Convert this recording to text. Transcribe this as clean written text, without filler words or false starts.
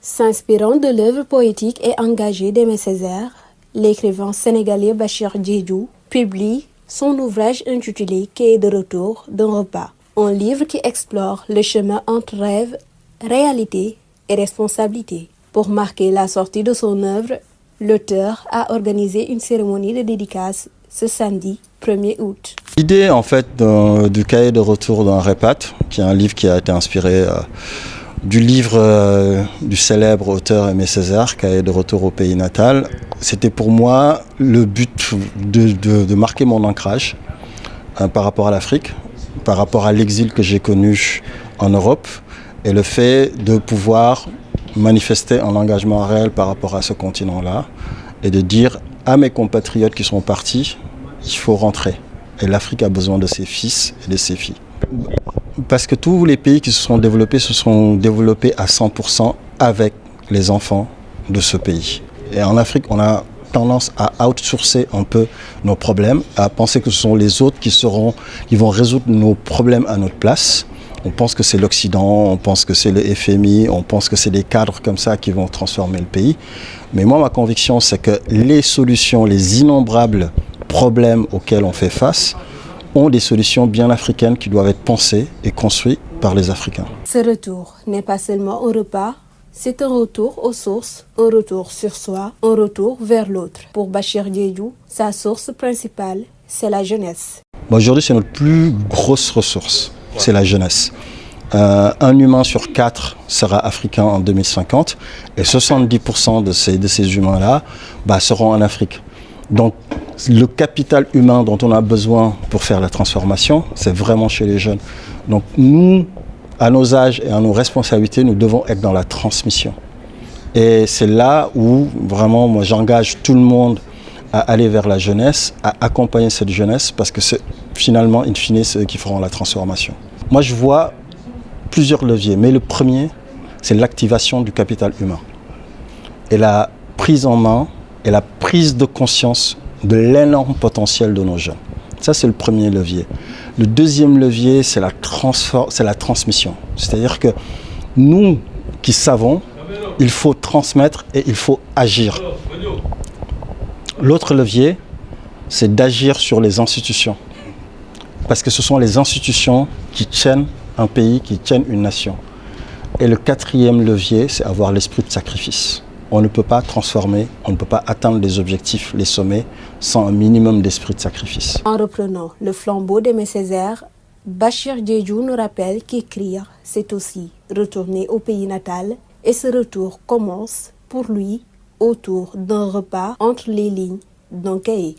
S'inspirant de l'œuvre poétique et engagée d'Aimé Césaire, l'écrivain sénégalais Bachir Diédhiou publie son ouvrage intitulé Cahier de retour d'un repas, un livre qui explore le chemin entre rêve, réalité et responsabilité. Pour marquer la sortie de son œuvre, l'auteur a organisé une cérémonie de dédicace ce samedi 1er août. L'idée en fait du Cahier de retour d'un repas, qui est un livre qui a été inspiré du livre du célèbre auteur Aimé Césaire, Cahier de retour au pays natal, c'était pour moi le but de marquer mon ancrage par rapport à l'Afrique, par rapport à l'exil que j'ai connu en Europe et le fait de pouvoir manifester un engagement réel par rapport à ce continent-là et de dire à mes compatriotes qui sont partis, il faut rentrer. Et l'Afrique a besoin de ses fils et de ses filles. Parce que tous les pays qui se sont développés à 100% avec les enfants de ce pays. Et en Afrique, on a tendance à outsourcer un peu nos problèmes, à penser que ce sont les autres qui vont résoudre nos problèmes à notre place. On pense que c'est l'Occident, on pense que c'est le FMI, on pense que c'est des cadres comme ça qui vont transformer le pays. Mais moi, ma conviction, c'est que les solutions, les innombrables problèmes auxquels on fait face, ont des solutions bien africaines qui doivent être pensées et construites par les Africains. Ce retour n'est pas seulement un repas, c'est un retour aux sources, un retour sur soi, un retour vers l'autre. Pour Bachir Diédhiou, sa source principale, c'est la jeunesse. Aujourd'hui, c'est notre plus grosse ressource, c'est la jeunesse. Un humain sur 4 sera africain en 2050 et 70% de ces humains-là seront en Afrique. Donc, le capital humain dont on a besoin pour faire la transformation, c'est vraiment chez les jeunes. Donc nous, à nos âges et à nos responsabilités, nous devons être dans la transmission. Et c'est là où vraiment moi j'engage tout le monde à aller vers la jeunesse, à accompagner cette jeunesse, parce que c'est finalement, in fine, c'est eux qui feront la transformation. Moi je vois plusieurs leviers, mais le premier, c'est l'activation du capital humain. Et la prise en main et la prise de conscience de l'énorme potentiel de nos jeunes. Ça, c'est le premier levier. Le deuxième levier, c'est la transmission. C'est-à-dire que nous qui savons, il faut transmettre et il faut agir. L'autre levier, c'est d'agir sur les institutions. Parce que ce sont les institutions qui tiennent un pays, qui tiennent une nation. Et le quatrième levier, c'est avoir l'esprit de sacrifice. On ne peut pas transformer, on ne peut pas atteindre les objectifs, les sommets, sans un minimum d'esprit de sacrifice. En reprenant le flambeau d'Aimé Césaire, Bachir Diédhiou nous rappelle qu'écrire, c'est aussi retourner au pays natal. Et ce retour commence, pour lui, autour d'un repas entre les lignes d'un cahier.